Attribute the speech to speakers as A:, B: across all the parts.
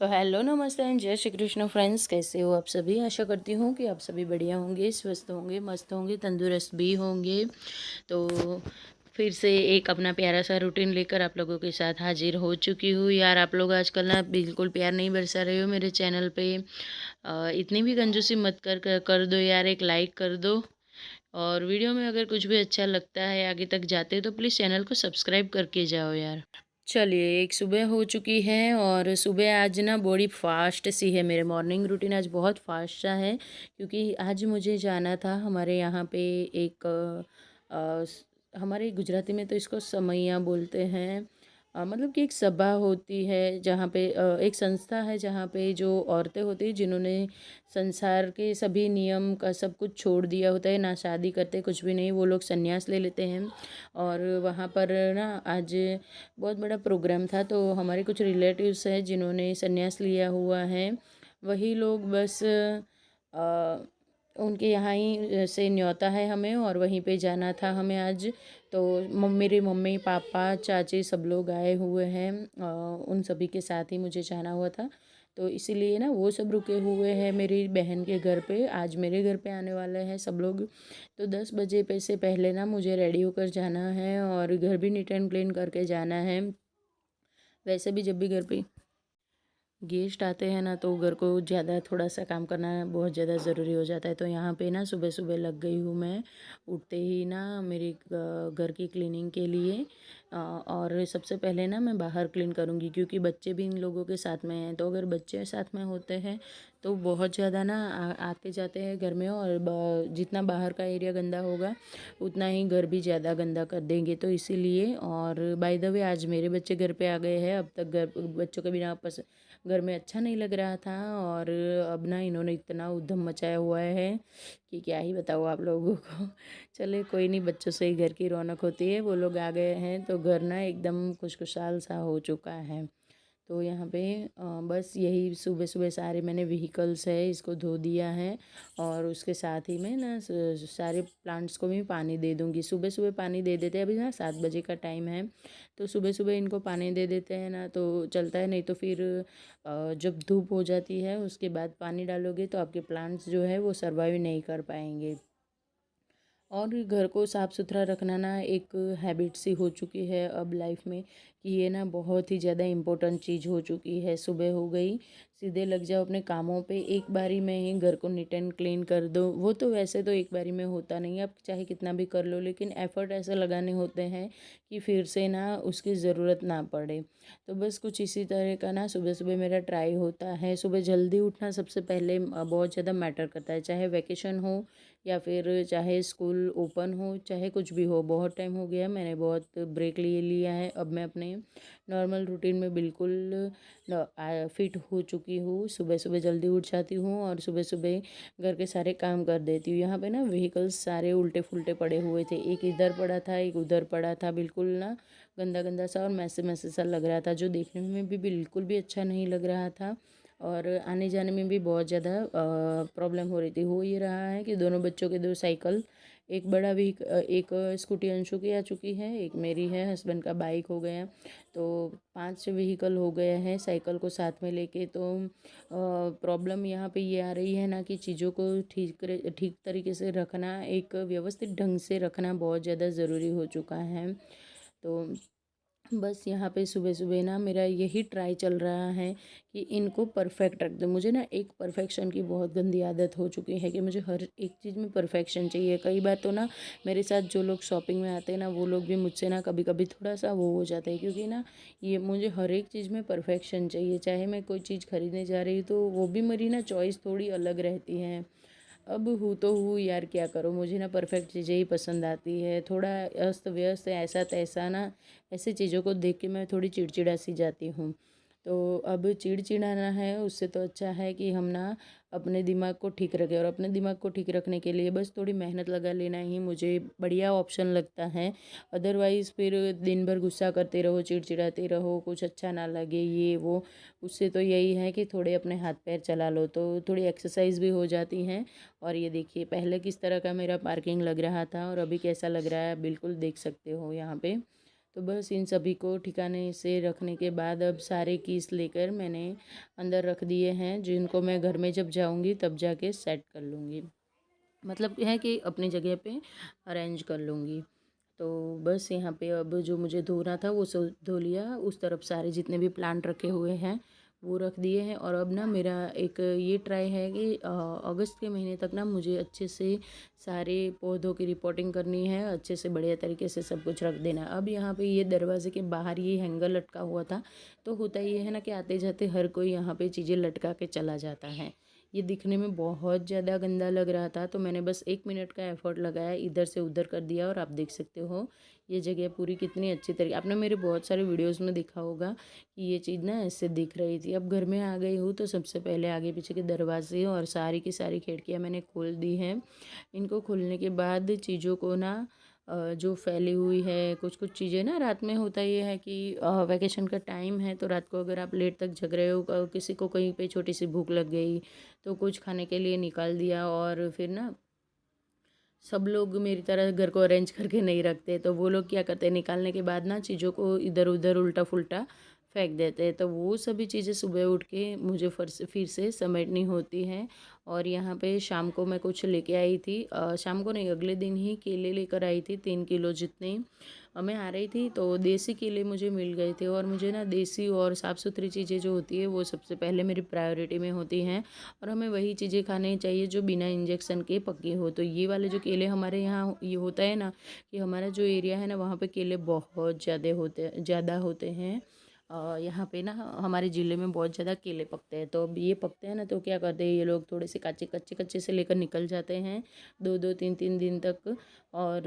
A: तो हेलो नमस्ते एंड जय श्री कृष्ण फ्रेंड्स, कैसे हो आप सभी। आशा करती हूँ कि आप सभी बढ़िया होंगे, स्वस्थ होंगे, मस्त होंगे, तंदुरुस्त भी होंगे। तो फिर से एक अपना प्यारा सा रूटीन लेकर आप लोगों के साथ हाजिर हो चुकी हूँ। यार आप लोग आजकल ना बिल्कुल प्यार नहीं बरसा रहे हो मेरे चैनल पे। इतनी भी कंजूसी मत कर दो यार, एक लाइक कर दो। और वीडियो में अगर कुछ भी अच्छा लगता है, आगे तक जाते हो तो प्लीज़ चैनल को सब्सक्राइब करके जाओ यार। चलिए, एक सुबह हो चुकी है और सुबह आज ना बड़ी फास्ट सी है। मेरे मॉर्निंग रूटीन आज बहुत फास्ट सा है, क्योंकि आज मुझे जाना था हमारे यहाँ पे एक हमारे गुजराती में तो इसको समैया बोलते हैं। मतलब कि एक सभा होती है जहाँ पे एक संस्था है जहाँ पे जो औरतें होती हैं जिन्होंने संसार के सभी नियम का सब कुछ छोड़ दिया होता है, ना शादी करते कुछ भी नहीं, वो लोग संन्यास ले लेते हैं। और वहाँ पर ना आज बहुत बड़ा प्रोग्राम था, तो हमारे कुछ रिलेटिव्स हैं जिन्होंने संन्यास लिया हुआ है। वही लोग बस उनके यहाँ ही से न्योता है हमें, और वहीं पे जाना था हमें आज। तो मेरे मम्मी पापा चाची सब लोग आए हुए हैं। उन सभी के साथ ही मुझे जाना हुआ था, तो इसीलिए ना वो सब रुके हुए हैं मेरी बहन के घर पे। आज मेरे घर पे आने वाले हैं सब लोग। तो 10 बजे पे से पहले ना मुझे रेडी होकर जाना है और घर भी नीट एंड क्लीन करके जाना है। वैसे भी जब भी घर पे गेस्ट आते हैं ना, तो घर को ज़्यादा थोड़ा सा काम करना बहुत ज़्यादा ज़रूरी हो जाता है। तो यहाँ पे ना सुबह सुबह लग गई हूँ मैं, उठते ही ना मेरी घर की क्लीनिंग के लिए। और सबसे पहले ना मैं बाहर क्लीन करूँगी, क्योंकि बच्चे भी इन लोगों के साथ में हैं। तो अगर बच्चे साथ में होते हैं तो बहुत ज़्यादा ना आते जाते हैं घर में, और जितना बाहर का एरिया गंदा होगा उतना ही घर भी ज़्यादा गंदा कर देंगे। तो इसीलिए, और बाय द वे आज मेरे बच्चे घर पे आ गए हैं। अब तक घर बच्चों के बिना घर में अच्छा नहीं लग रहा था, और अब ना इन्होंने इतना उधम मचाया हुआ है कि क्या ही बताऊँ आप लोगों को। चले कोई नहीं, बच्चों से ही घर की रौनक होती है। वो लोग आ गए हैं तो घर ना एकदम खुशखुशाल सा हो चुका है। तो यहाँ पे बस यही सुबह सुबह सारे मैंने व्हीकल्स है इसको धो दिया है, और उसके साथ ही मैं ना सारे प्लांट्स को भी पानी दे दूँगी। सुबह सुबह पानी दे देते हैं, अभी ना 7 बजे का टाइम है। तो सुबह सुबह इनको पानी दे देते हैं ना तो चलता है, नहीं तो फिर जब धूप हो जाती है उसके बाद पानी डालोगे तो आपके प्लांट्स जो है वो सर्वाइव नहीं कर पाएंगे। और घर को साफ़ सुथरा रखना ना एक हैबिट सी हो चुकी है अब लाइफ में, कि ये ना बहुत ही ज़्यादा इम्पोर्टेंट चीज़ हो चुकी है। सुबह हो गई, सीधे लग जाओ अपने कामों पे, एक बारी में ही घर को नीट एंड क्लीन कर दो। वो तो वैसे तो एक बारी में होता नहीं है, आप चाहे कितना भी कर लो, लेकिन एफ़र्ट ऐसे लगाने होते हैं कि फिर से ना उसकी ज़रूरत ना पड़े। तो बस कुछ इसी तरह का ना सुबह सुबह मेरा ट्राई होता है। सुबह जल्दी उठना सबसे पहले बहुत ज़्यादा मैटर करता है, चाहे वैकेशन हो या फिर चाहे स्कूल ओपन हो, चाहे कुछ भी हो। बहुत टाइम हो गया, मैंने बहुत ब्रेक ले लिया है। अब मैं अपने नॉर्मल रूटीन में बिल्कुल फिट हो चुकी हूँ। सुबह सुबह जल्दी उठ जाती हूँ और सुबह सुबह घर के सारे काम कर देती हूँ। यहाँ पे ना व्हीकल्स सारे उल्टे फुल्टे पड़े हुए थे, एक इधर पड़ा था एक उधर पड़ा था, बिल्कुल ना गंदा गंदा सा और मैसे मैसे सा लग रहा था, जो देखने में भी बिल्कुल भी अच्छा नहीं लग रहा था। और आने जाने में भी बहुत ज़्यादा प्रॉब्लम हो रही थी। हो ये रहा है कि दोनों बच्चों के दो साइकिल, एक बड़ा भी एक स्कूटी अंशु की आ चुकी है, एक मेरी है, हस्बैंड का बाइक हो गया। तो 5 व्हीकल हो गए हैं साइकिल को साथ में लेके। तो प्रॉब्लम यहाँ पे ये आ रही है ना कि चीज़ों को ठीक तरीके से रखना, एक व्यवस्थित ढंग से रखना बहुत ज़्यादा ज़रूरी हो चुका है। तो बस यहाँ पे सुबह सुबह ना मेरा यही ट्राई चल रहा है कि इनको परफेक्ट रख दूँ। मुझे ना एक परफेक्शन की बहुत गंदी आदत हो चुकी है कि मुझे हर एक चीज़ में परफेक्शन चाहिए। कई बार तो ना मेरे साथ जो लोग शॉपिंग में आते हैं ना, वो लोग भी मुझसे ना कभी कभी थोड़ा सा वो हो जाते हैं, क्योंकि ना ये मुझे हर एक चीज़ में परफेक्शन चाहिए। चाहे मैं कोई चीज़ खरीदने जा रही हूँ तो वो भी मेरी ना चॉइस थोड़ी अलग रहती है। अब हूँ तो हूँ यार, क्या करूँ, मुझे ना परफेक्ट चीज़ें ही पसंद आती है। थोड़ा अस्त व्यस्त ऐसा तैसा ना, ऐसी चीज़ों को देख के मैं थोड़ी चिड़चिड़ा सी जाती हूँ। तो अब चिड़चिड़ाना है उससे तो अच्छा है कि हम ना अपने दिमाग को ठीक रखें, और अपने दिमाग को ठीक रखने के लिए बस थोड़ी मेहनत लगा लेना ही मुझे बढ़िया ऑप्शन लगता है। अदरवाइज़ फिर दिन भर गुस्सा करते रहो, चिड़चिड़ाते रहो, कुछ अच्छा ना लगे ये वो, उससे तो यही है कि थोड़े अपने हाथ पैर चला लो तो थोड़ी एक्सरसाइज भी हो जाती है। और ये देखिए पहले किस तरह का मेरा पार्किंग लग रहा था और अभी कैसा लग रहा है, बिल्कुल देख सकते हो यहाँ पे। तो बस इन सभी को ठिकाने से रखने के बाद अब सारे कीस लेकर मैंने अंदर रख दिए हैं, जिनको मैं घर में जब जाऊंगी तब जाके सेट कर लूँगी, मतलब है कि अपनी जगह पे अरेंज कर लूँगी। तो बस यहाँ पे अब जो मुझे धोना था वो सब धो लिया, उस तरफ सारे जितने भी प्लांट रखे हुए हैं वो रख दिए हैं। और अब ना मेरा एक ये ट्राई है कि अगस्त के महीने तक ना मुझे अच्छे से सारे पौधों की रिपोर्टिंग करनी है, अच्छे से बढ़िया तरीके से सब कुछ रख देना है। अब यहाँ पे ये दरवाजे के बाहर ये हैंगर लटका हुआ था, तो होता ये है ना कि आते जाते हर कोई यहाँ पे चीज़ें लटका के चला जाता है। ये दिखने में बहुत ज़्यादा गंदा लग रहा था, तो मैंने बस 1 मिनट का एफर्ट लगाया, इधर से उधर कर दिया, और आप देख सकते हो ये जगह पूरी कितनी अच्छी तरीके, आपने मेरे बहुत सारे वीडियोस में देखा होगा कि ये चीज़ ना ऐसे दिख रही थी। अब घर में आ गई हूँ तो सबसे पहले आगे पीछे के दरवाजे और सारी की सारी खिड़कियाँ मैंने खोल दी हैं। इनको खोलने के बाद चीज़ों को ना जो फैली हुई है कुछ कुछ चीज़ें ना, रात में होता ये है कि वैकेशन का टाइम है, तो रात को अगर आप लेट तक जग रहे हो, किसी को कहीं पे छोटी सी भूख लग गई तो कुछ खाने के लिए निकाल दिया, और फिर ना सब लोग मेरी तरह घर को अरेंज करके नहीं रखते, तो वो लोग क्या करते हैं, निकालने के बाद ना चीज़ों को इधर उधर उल्टा फुल्टा फेंक देते हैं। तो वो सभी चीज़ें सुबह उठ के मुझे फिर से समेटनी होती हैं। और यहाँ पे शाम को मैं कुछ लेके आई थी, शाम को नहीं, अगले दिन ही केले लेकर आई थी 3 किलो जितने। मैं आ रही थी तो देसी केले मुझे मिल गए थे, और मुझे ना देसी और साफ़ सुथरी चीज़ें जो होती है वो सबसे पहले मेरी प्रायोरिटी में होती हैं, और हमें वही चीज़ें खानी चाहिए जो बिना इंजेक्शन के पकी हो। तो ये वाले जो केले हमारे यहाँ ये होता है ना कि हमारा जो एरिया है ना वहाँ पे केले बहुत ज़्यादा होते हैं। यहाँ पे ना हमारे ज़िले में बहुत ज़्यादा केले पकते हैं, तो अब ये पकते हैं ना तो क्या करते हैं ये लोग, थोड़े से कच्चे कच्चे कच्चे से लेकर निकल जाते हैं 2-2 3-3 दिन तक। और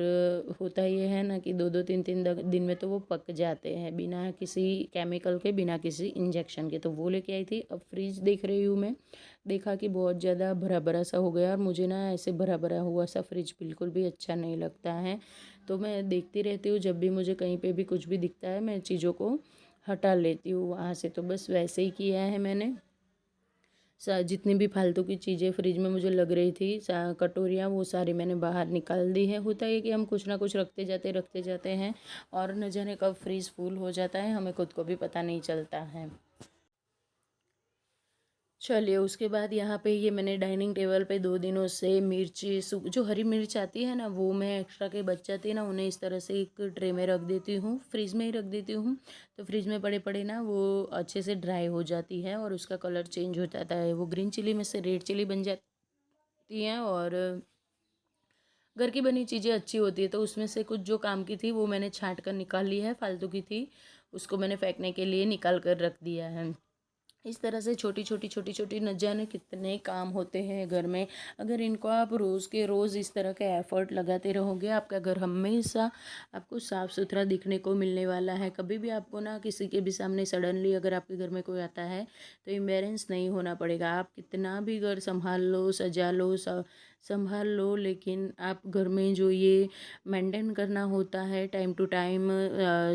A: होता ये है ना कि 2-2 3-3 दिन में तो वो पक जाते हैं बिना किसी केमिकल के, बिना किसी इंजेक्शन के। तो वो लेके आई थी। अब फ्रिज देख रही हूँ मैं, देखा कि बहुत ज़्यादा भरा भरा सा हो गया, और मुझे ना ऐसे भरा भरा हुआ सा फ्रिज बिल्कुल भी अच्छा नहीं लगता है। तो मैं देखती रहती हूँ, जब भी मुझे कहीं पे भी कुछ भी दिखता है मैं चीज़ों को हटा लेती हूँ वहाँ से। तो बस वैसे ही किया है मैंने। जितनी भी फालतू की चीज़ें फ्रिज में मुझे लग रही थी, कटोरियाँ, वो सारी मैंने बाहर निकाल दी है। होता है कि हम कुछ ना कुछ रखते जाते हैं, और न जाने कब फ्रिज फुल हो जाता है, हमें खुद को भी पता नहीं चलता है। चलिए, उसके बाद यहाँ पे ये मैंने डाइनिंग टेबल पे 2 दिनों से मिर्ची जो हरी मिर्च आती है ना, वो मैं एक्स्ट्रा के बच जाती है ना, उन्हें इस तरह से एक ट्रे में रख देती हूँ, फ्रिज में ही रख देती हूँ। तो फ्रिज में पड़े पड़े ना वो अच्छे से ड्राई हो जाती है, और उसका कलर चेंज हो जाता है, वो ग्रीन चिली में से रेड चिली बन जाती है। और घर की बनी चीज़ें अच्छी होती है, तो उसमें से कुछ जो काम की थी वो मैंने छाँट कर निकाल ली है, फालतू की थी उसको मैंने फेंकने के लिए निकाल कर रख दिया है। इस तरह से छोटी छोटी न जाने कितने काम होते हैं घर में। अगर इनको आप रोज़ के रोज़ इस तरह का एफर्ट लगाते रहोगे, आपका घर हमेशा आपको साफ़ सुथरा दिखने को मिलने वाला है। कभी भी आपको ना किसी के भी सामने सडनली अगर आपके घर में कोई आता है तो एम्बेरेंस नहीं होना पड़ेगा। आप कितना भी घर संभाल लो, सजा लो, संभाल लो, लेकिन आप घर में जो ये मेंटेन करना होता है टाइम टू टाइम,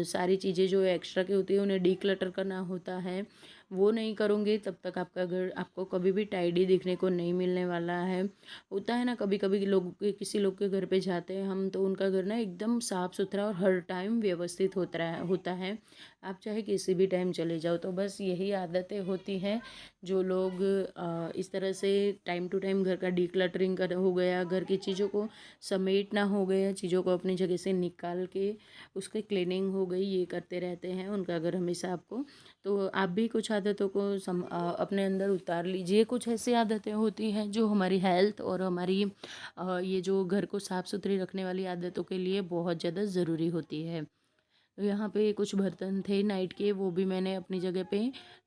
A: सारी चीज़ें जो एक्स्ट्रा की होती है उन्हें डीक्लटर करना होता है, वो नहीं करोगे तब तक आपका घर आपको कभी भी टाइडी दिखने को नहीं मिलने वाला है। होता है ना, कभी कभी लोग के किसी लोग के घर पे जाते हैं हम, तो उनका घर ना एकदम साफ़ सुथरा और हर टाइम व्यवस्थित होता है। आप चाहे किसी भी टाइम चले जाओ। तो बस यही आदतें होती हैं जो लोग इस तरह से टाइम टू टाइम घर का डीक्लटरिंग कर हो गया, घर की चीज़ों को समेटना हो गया, चीज़ों को अपनी जगह से निकाल के उसकी क्लीनिंग हो गई, ये करते रहते हैं उनका घर हमेशा आपको। तो आप भी कुछ आदतों को अपने अंदर उतार लीजिए। कुछ ऐसी आदतें होती हैं जो हमारी हेल्थ और हमारी ये जो घर को साफ़ सुथरी रखने वाली आदतों के लिए बहुत ज़्यादा ज़रूरी होती है। तो यहाँ पे कुछ बर्तन थे नाइट के, वो भी मैंने अपनी जगह पे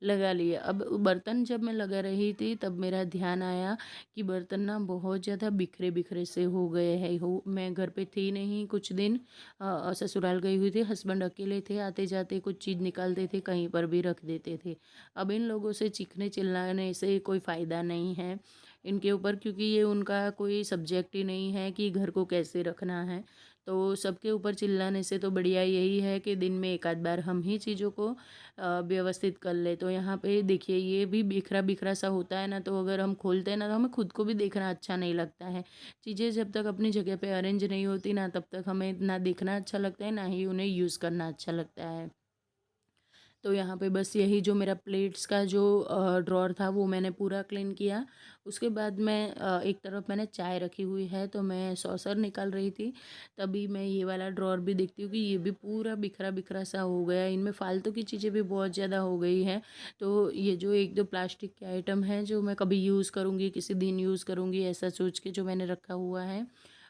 A: लगा लिए। अब बर्तन जब मैं लगा रही थी तब मेरा ध्यान आया कि बर्तन ना बहुत ज़्यादा बिखरे बिखरे से हो गए हैं। हो मैं घर पे थी नहीं कुछ दिन, ससुराल गई हुई थी, हस्बैंड अकेले थे, आते जाते कुछ चीज़ निकालते थे, कहीं पर भी रख देते थे। अब इन लोगों से चीखने चिल्लाने से कोई फ़ायदा नहीं है इनके ऊपर, क्योंकि ये उनका कोई सब्जेक्ट ही नहीं है कि घर को कैसे रखना है। तो सबके ऊपर चिल्लाने से तो बढ़िया यही है कि दिन में एक आध बार हम ही चीज़ों को व्यवस्थित कर ले। तो यहाँ पे देखिए ये भी बिखरा बिखरा सा होता है ना, तो अगर हम खोलते हैं ना तो हमें खुद को भी देखना अच्छा नहीं लगता है। चीज़ें जब तक अपनी जगह पे अरेंज नहीं होती ना, तब तक हमें ना देखना अच्छा लगता है, ना ही उन्हें यूज़ करना अच्छा लगता है। तो यहाँ पे बस यही जो मेरा प्लेट्स का जो ड्रॉर था वो मैंने पूरा क्लीन किया। उसके बाद मैं एक तरफ मैंने चाय रखी हुई है, तो मैं सॉसर निकाल रही थी, तभी मैं ये वाला ड्रॉर भी देखती हूँ कि ये भी पूरा बिखरा बिखरा सा हो गया। इनमें फालतू की चीज़ें भी बहुत ज़्यादा हो गई हैं। तो ये जो एक दो प्लास्टिक के आइटम हैं जो मैं कभी यूज़ करूँगी, किसी दिन यूज़ करूँगी ऐसा सोच के जो मैंने रखा हुआ है,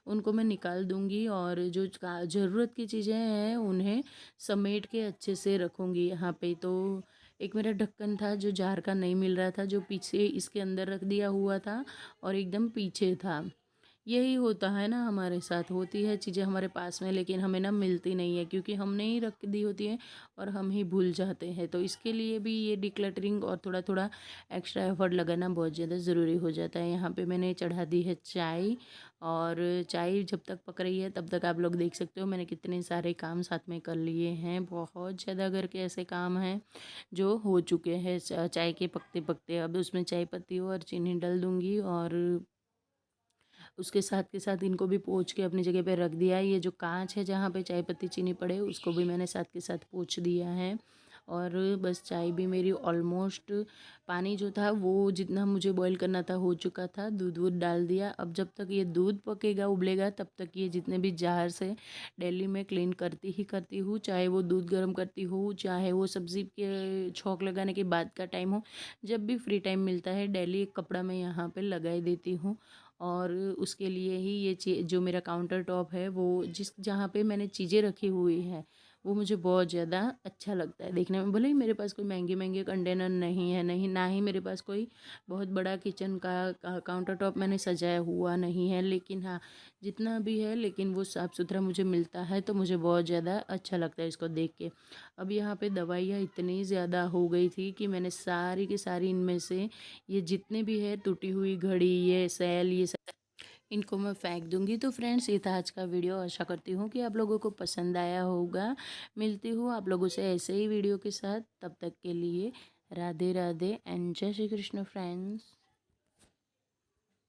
A: उनको मैं निकाल दूँगी और जो ज़रूरत की चीज़ें हैं उन्हें समेट के अच्छे से रखूँगी यहाँ पे। तो एक मेरा ढक्कन था जो जार का नहीं मिल रहा था, जो पीछे इसके अंदर रख दिया हुआ था और एकदम पीछे था। यही होता है ना, हमारे साथ होती है चीज़ें हमारे पास में, लेकिन हमें ना मिलती नहीं है क्योंकि हमने ही रख दी होती है और हम ही भूल जाते हैं। तो इसके लिए भी ये डिक्लटरिंग और थोड़ा थोड़ा एक्स्ट्रा एफर्ट लगाना बहुत ज़्यादा ज़रूरी हो जाता है। यहाँ पे मैंने चढ़ा दी है चाय, और चाय जब तक पक रही है तब तक आप लोग देख सकते हो मैंने कितने सारे काम साथ में कर लिए हैं। बहुत ज़्यादा घर के ऐसे काम हैं जो हो चुके हैं चाय के पकते पकते। अब उसमें चाय पत्ती और चीनी डाल दूँगी और उसके साथ के साथ इनको भी पोंछ के अपनी जगह पे रख दिया है। ये जो कांच है जहाँ पे चाय पत्ती चीनी पड़े उसको भी मैंने साथ के साथ पोंछ दिया है। और बस चाय भी मेरी ऑलमोस्ट, पानी जो था वो जितना मुझे बॉईल करना था हो चुका था। दूध वूध डाल दिया। अब जब तक ये दूध पकेगा उबलेगा तब तक ये जितने भी जार से डेली मैं क्लीन करती ही करती हूँ, चाहे वो दूध गर्म करती हूँ, चाहे वो सब्ज़ी के छौंक लगाने के बाद का टाइम हो। जब भी फ्री टाइम मिलता है डेली एक कपड़ा मैं यहाँ पे लगाई देती हूँ। और उसके लिए ही ये जो मेरा काउंटर टॉप है वो जहाँ पे मैंने चीज़ें रखी हुई हैं वो मुझे बहुत ज़्यादा अच्छा लगता है देखने में। भले ही मेरे पास कोई महंगे महंगे कंटेनर नहीं है, नहीं ना ही मेरे पास कोई बहुत बड़ा किचन का काउंटर टॉप मैंने सजाया हुआ नहीं है, लेकिन हाँ जितना भी है लेकिन वो साफ़ सुथरा मुझे मिलता है तो मुझे बहुत ज़्यादा अच्छा लगता है इसको देख के। अब यहाँ पे दवाइयाँ इतनी ज़्यादा हो गई थी कि मैंने सारी की सारी इनमें से ये जितने भी है टूटी हुई घड़ी, ये सेल, ये सब इनको मैं फेंक दूंगी। तो फ्रेंड्स ये था आज का वीडियो। आशा करती हूँ कि आप लोगों को पसंद आया होगा। मिलती हूँ आप लोगों से ऐसे ही वीडियो के साथ, तब तक के लिए राधे राधे एंड जय श्री कृष्ण फ्रेंड्स।